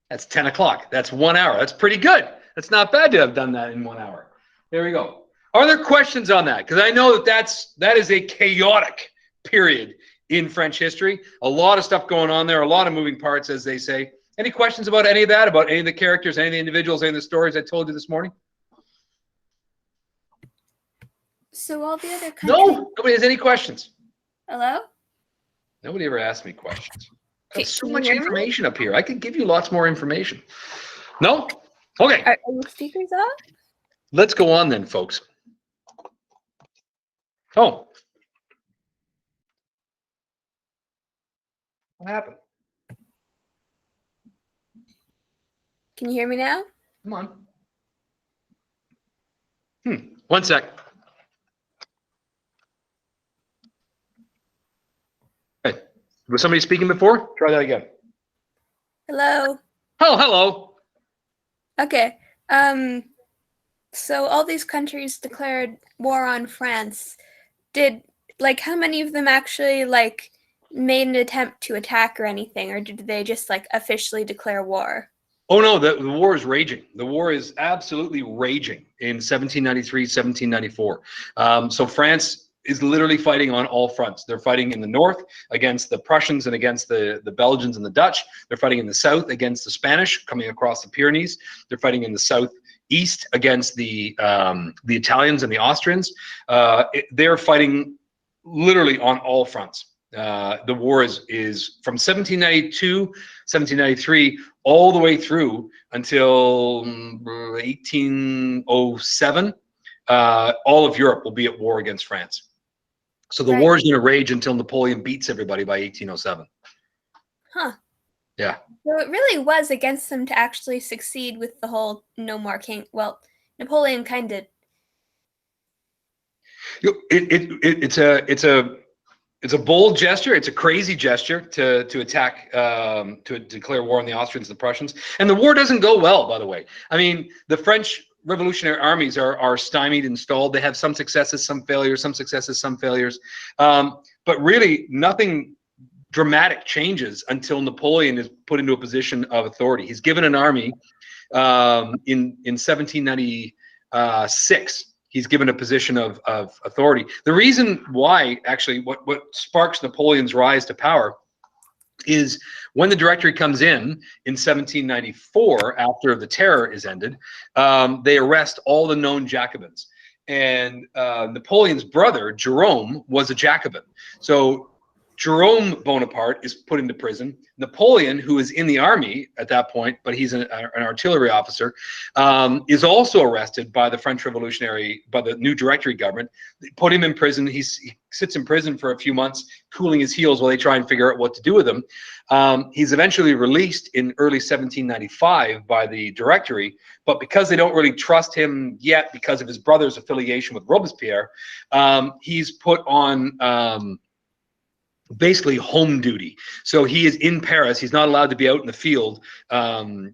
That's 10 o'clock. That's 1 hour. That's pretty good. That's not bad to have done that in 1 hour. There we go. Are there questions on that? Because I know that is a chaotic period in French history. A lot of stuff going on there, a lot of moving parts, as they say. Any questions about any of that, about any of the characters, any of the individuals, any of the stories I told you this morning? So all the other countries... No, nobody has any questions. Hello? Nobody ever asked me questions. Okay, There's so much information up here. I could give you lots more information. No? Okay. Are your speakers off? Let's go on then, folks. Oh. What happened? Can you hear me now? Come on. One sec. Okay. Was somebody speaking before? Try that again. Hello. Oh, hello. Okay. So all these countries declared war on France. Did like how many of them actually like made an attempt to attack or anything, or did they just like officially declare war? Oh no, the war is raging. The war is absolutely raging in 1793, 1794. So France is literally fighting on all fronts. They're fighting in the north against the Prussians and against the Belgians and the Dutch. They're fighting in the south against the Spanish coming across the Pyrenees. They're fighting in the southeast against the Italians and the Austrians. They're fighting literally on all fronts. The war is from 1792, 1793, all the way through until 1807. All of Europe will be at war against France. So the war is going to rage until Napoleon beats everybody by 1807. Huh. Yeah. So it really was against them to actually succeed with the whole no more king. Well, Napoleon kind of. It's a bold gesture. It's a crazy gesture to attack, to declare war on the Austrians and the Prussians. And the war doesn't go well, by the way. I mean, the French revolutionary armies are stymied and stalled. They have some successes, some failures, some successes, some failures. But really, nothing dramatic changes until Napoleon is put into a position of authority. He's given an army in 1796. He's given a position of authority. The reason why, actually, what sparks Napoleon's rise to power is when the Directory comes in 1794, after the Terror is ended, they arrest all the known Jacobins. And Napoleon's brother, Jerome, was a Jacobin. So Jerome Bonaparte is put into prison. Napoleon, who is in the army at that point, but he's an artillery officer, is also arrested by the French Revolutionary, by the new Directory government. They put him in prison. He sits in prison for a few months, cooling his heels while they try and figure out what to do with him. He's eventually released in early 1795 by the Directory, but because they don't really trust him yet because of his brother's affiliation with Robespierre, he's put on basically home duty. So he is in Paris. He's not allowed to be out in the field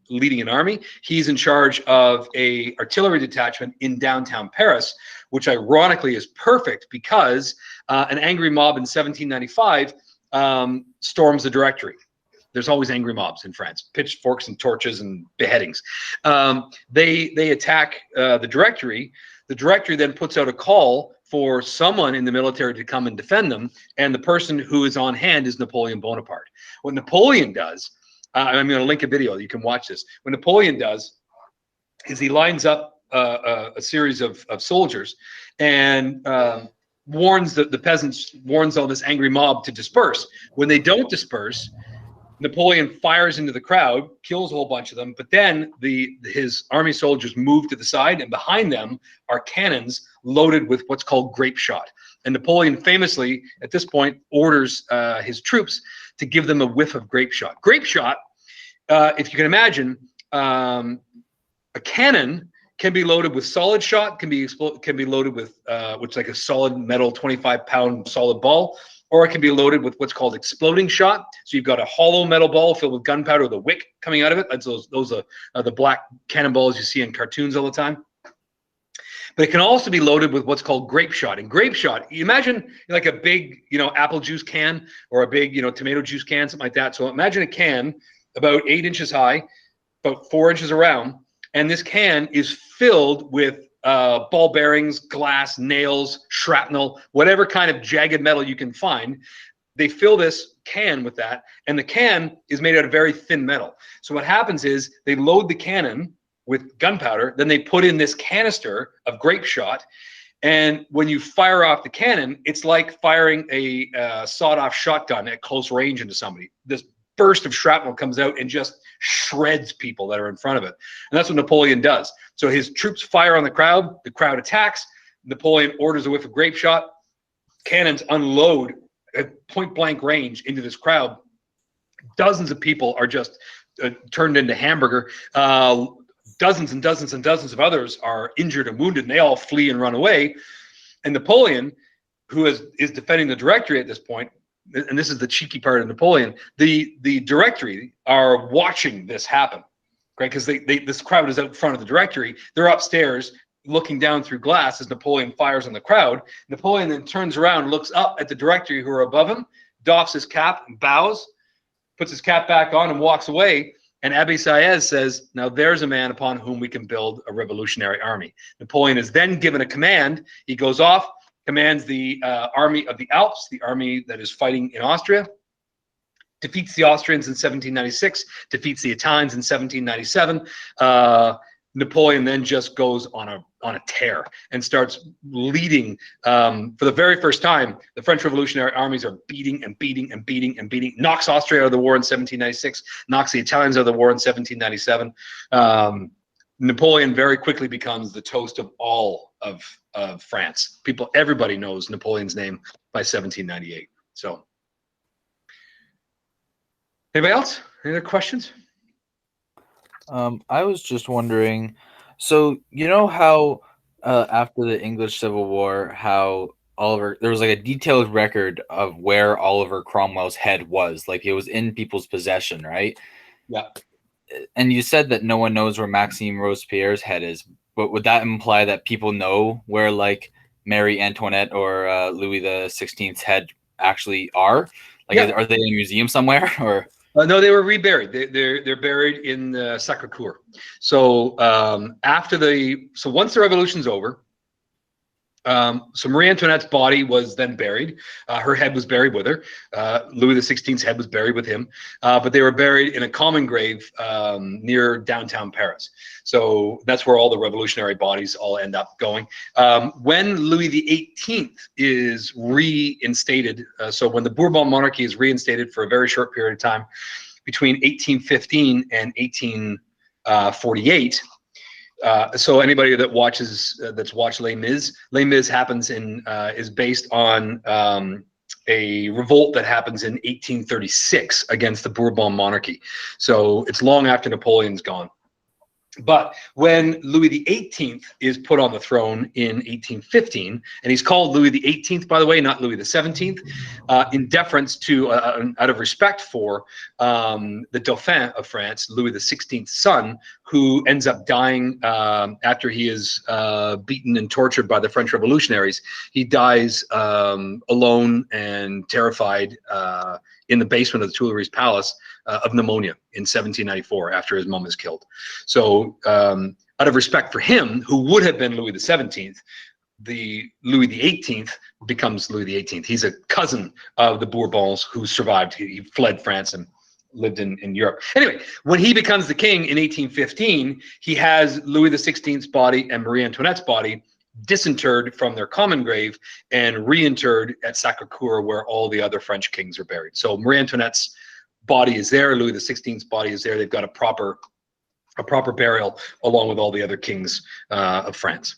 leading an army. He's in charge of a artillery detachment in downtown Paris, which ironically is perfect because an angry mob in 1795 storms the Directory. There's always angry mobs in France, pitchforks and torches and beheadings. They attack the Directory. The Directory then puts out a call for someone in the military to come and defend them, and the person who is on hand is Napoleon Bonaparte. What Napoleon does, I'm going to link a video, you can watch this. What Napoleon does is he lines up a series of soldiers and warns the peasants, warns all this angry mob to disperse. When they don't disperse, Napoleon fires into the crowd, kills a whole bunch of them, but then his army soldiers move to the side, and behind them are cannons loaded with what's called grape shot. And Napoleon famously, at this point, orders his troops to give them a whiff of grape shot. Grape shot, if you can imagine, a cannon can be loaded with solid shot, can be loaded with which is like a solid metal 25-pound solid ball, or it can be loaded with what's called exploding shot. So you've got a hollow metal ball filled with gunpowder with a wick coming out of it. That's those are the black cannonballs you see in cartoons all the time. But it can also be loaded with what's called grape shot. And grape shot, you imagine like a big, apple juice can or a big, tomato juice can, something like that. So imagine a can about 8 inches high, about 4 inches around, and this can is filled with ball bearings, glass, nails, shrapnel, whatever kind of jagged metal you can find. They fill this can with that, and the can is made out of very thin metal. So what happens is they load the cannon with gunpowder, then they put in this canister of grape shot, and when you fire off the cannon, it's like firing a sawed-off shotgun at close range into somebody. This burst of shrapnel comes out and just shreds people that are in front of it. And that's what Napoleon does. So his troops fire on the crowd attacks, Napoleon orders a whiff of grape shot, cannons unload at point blank range into this crowd. Dozens of people are just turned into hamburger. dozens and dozens and dozens of others are injured and wounded, and they all flee and run away. And Napoleon, who is defending the Directory at this point, and this is the cheeky part of Napoleon, the Directory are watching this happen, right? Because this crowd is out front of the Directory. They're upstairs looking down through glass as Napoleon fires on the crowd. Napoleon then turns around, looks up at the Directory who are above him, doffs his cap and bows, puts his cap back on and walks away. And Abbe Sieyès says, now there's a man upon whom we can build a revolutionary army. Napoleon is then given a command. He goes off, commands the army of the Alps, the army that is fighting in Austria, defeats the Austrians in 1796, defeats the Italians in 1797. Napoleon then just goes on a tear and starts leading. For the very first time, the French Revolutionary armies are beating and beating and beating and beating. Knocks Austria out of the war in 1796. Knocks the Italians out of the war in 1797. Napoleon very quickly becomes the toast of all of France. Everybody knows Napoleon's name by 1798. So, anybody else? Any other questions? I was just wondering, so you know how after the English Civil War, how there was like a detailed record of where Oliver Cromwell's head was, like it was in people's possession, right? Yeah. And you said that no one knows where Maxime Robespierre's head is, but would that imply that people know where like Marie Antoinette or Louis XVI head actually are? Like, yeah. Are they in a museum somewhere or? No, they were reburied. They're buried in the Sacré-Cœur. So once the revolution's over, so Marie Antoinette's body was then buried. Her head was buried with her. Louis XVI's head was buried with him. But they were buried in a common grave near downtown Paris. So that's where all the revolutionary bodies all end up going. When Louis XVIII is reinstated, so when the Bourbon monarchy is reinstated for a very short period of time, between 1815 and 1848, so anybody that watches that's watched Les Mis happens is based on a revolt that happens in 1836 against the Bourbon monarchy. So it's long after Napoleon's gone. But when Louis XVIII is put on the throne in 1815, and he's called Louis XVIII, by the way, not Louis XVII, in deference to, out of respect for the Dauphin of France, Louis XVI's son, who ends up dying after he is beaten and tortured by the French revolutionaries. He dies alone and terrified in the basement of the Tuileries Palace of pneumonia in 1794 after his mom is killed. So out of respect for him, who would have been Louis XVII, the Louis XVIII becomes Louis XVIII. He's a cousin of the Bourbons who survived. He fled France and lived in Europe. Anyway, when he becomes the king in 1815, he has Louis XVI's body and Marie Antoinette's body disinterred from their common grave and reinterred at Sacré-Cœur, where all the other French kings are buried. So Marie Antoinette's body is there, Louis XVI's body is there. They've got a proper burial along with all the other kings of France.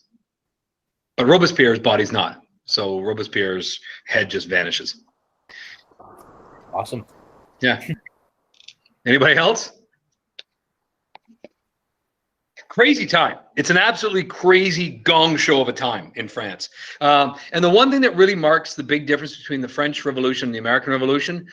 But Robespierre's body's not. So Robespierre's head just vanishes. Awesome. Yeah. Anybody else? Crazy time. It's an absolutely crazy gong show of a time in France. And the one thing that really marks the big difference between the French Revolution and the American Revolution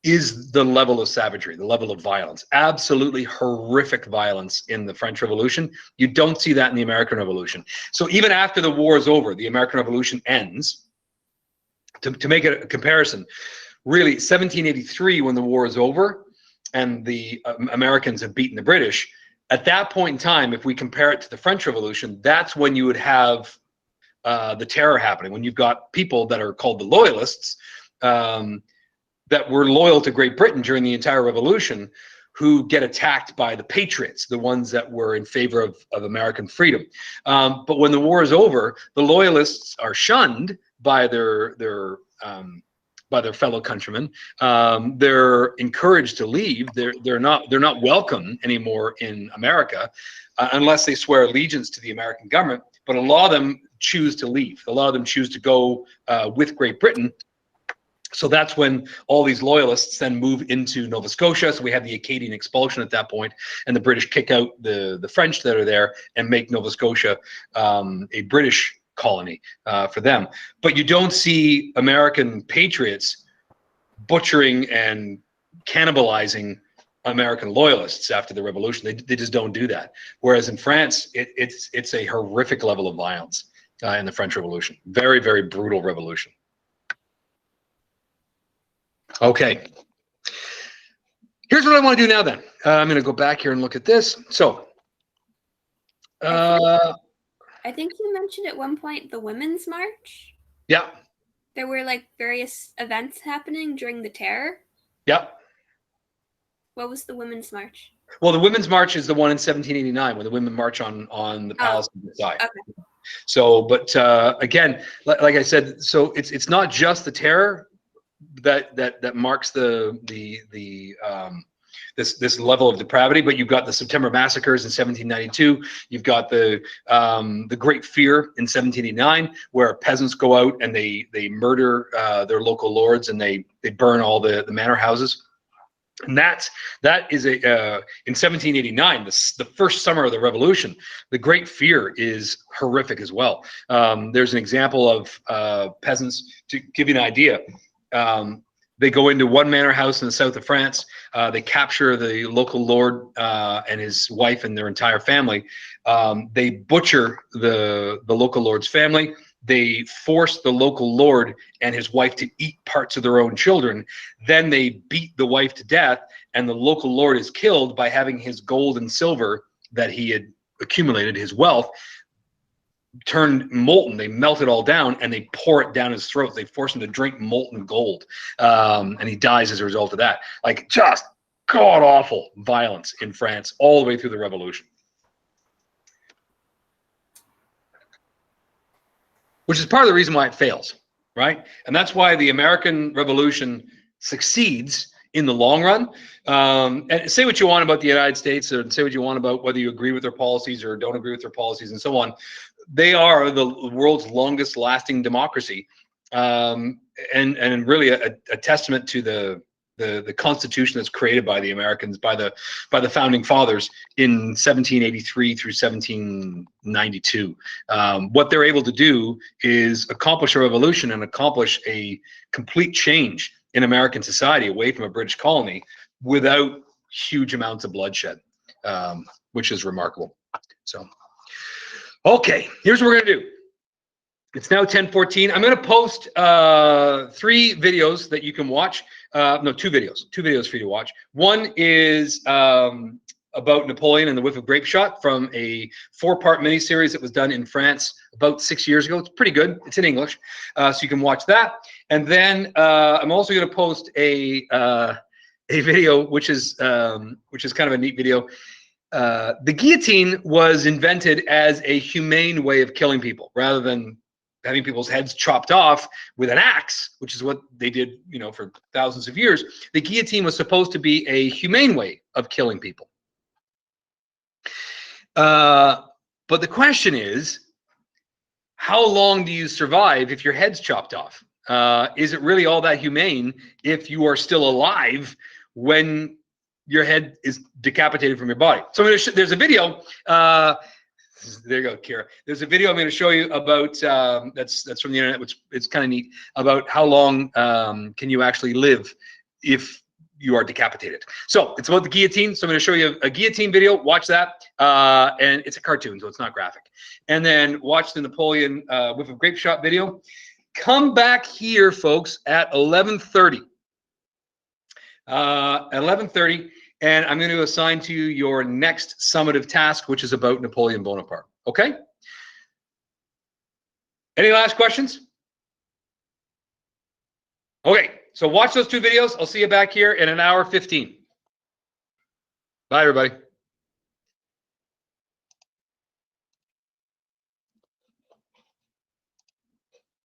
is the level of savagery, the level of violence. Absolutely horrific violence in the French Revolution. You don't see that in the American Revolution. So even after the war is over, the American Revolution ends. To make a comparison, really 1783, when the war is over and the Americans have beaten the British, at that point in time, if we compare it to the French Revolution, that's when you would have the terror happening, when you've got people that are called the Loyalists, that were loyal to Great Britain during the entire revolution, who get attacked by the Patriots, the ones that were in favor of American freedom. But when the war is over, the Loyalists are shunned by their fellow countrymen. They're encouraged to leave. They're not welcome anymore in America unless they swear allegiance to the American government. But a lot of them choose to leave. A lot of them choose to go with Great Britain. So that's when all these loyalists then move into Nova Scotia. So we have the Acadian expulsion at that point, and the British kick out the French that are there and make Nova Scotia a British colony for them. But you don't see American patriots butchering and cannibalizing American loyalists after the revolution. They just don't do that. Whereas in France, it's a horrific level of violence in the French Revolution. Very, very brutal revolution. Okay. Here's what I want to do now then. I'm going to go back here and look at this. So, I think you mentioned at one point the Women's March. yeah. There were like various events happening during the terror. Yeah. What was the Women's March? Well, the Women's March is the one in 1789 when the women march on the Palace of Versailles. Okay. So, but again, like I said, so it's not just the terror that marks this level of depravity, but you've got the September massacres in 1792. You've got the Great Fear in 1789, where peasants go out and they murder their local lords and they burn all the manor houses. And that is in 1789, the first summer of the revolution. The Great Fear is horrific as well. There's an example of peasants, to give you an idea. They go into one manor house in the south of France. They capture the local lord and his wife and their entire family. They butcher the local lord's family. They force the local lord and his wife to eat parts of their own children. Then they beat the wife to death, and the local lord is killed by having his gold and silver that he had accumulated, his wealth, turned molten. They melt it all down and they pour it down his throat. They force him to drink molten gold, and he dies as a result of that. Like, just god awful violence in France all the way through the revolution, which is part of the reason why it fails, right? And that's why the American Revolution succeeds in the long run. And say what you want about the United States, or say what you want about whether you agree with their policies or don't agree with their policies and so on. They are the world's longest lasting democracy, and really a testament to the Constitution that's created by the Americans, by the founding fathers in 1783 through 1792. What they're able to do is accomplish a revolution and accomplish a complete change in American society away from a British colony without huge amounts of bloodshed, which is remarkable. So. Okay, here's what we're gonna do. It's now 10:14. I'm gonna post 3 videos that you can watch. No, 2 videos for you to watch. One is about Napoleon and the Whiff of Grape Shot from a 4-part miniseries that was done in France about 6 years ago. It's pretty good. It's in English, so you can watch that. And then I'm also gonna post a video which is kind of a neat video. The guillotine was invented as a humane way of killing people, rather than having people's heads chopped off with an axe, which is what they did, for thousands of years. The guillotine was supposed to be a humane way of killing people. But the question is, how long do you survive if your head's chopped off? Is it really all that humane if you are still alive when your head is decapitated from your body? So I'm going to there's a video. There you go, Kira. There's a video I'm going to show you about that's from the internet, which is kind of neat, about how long can you actually live if you are decapitated. So it's about the guillotine. So I'm going to show you a guillotine video. Watch that, and it's a cartoon, so it's not graphic. And then watch the Napoleon Whiff of Grape Shot video. Come back here, folks, at 11:30. At 11:30, and I'm going to assign to you your next summative task, which is about Napoleon Bonaparte. Okay? Any last questions? Okay, so watch those 2 videos. I'll see you back here in 1 hour 15. Bye, everybody.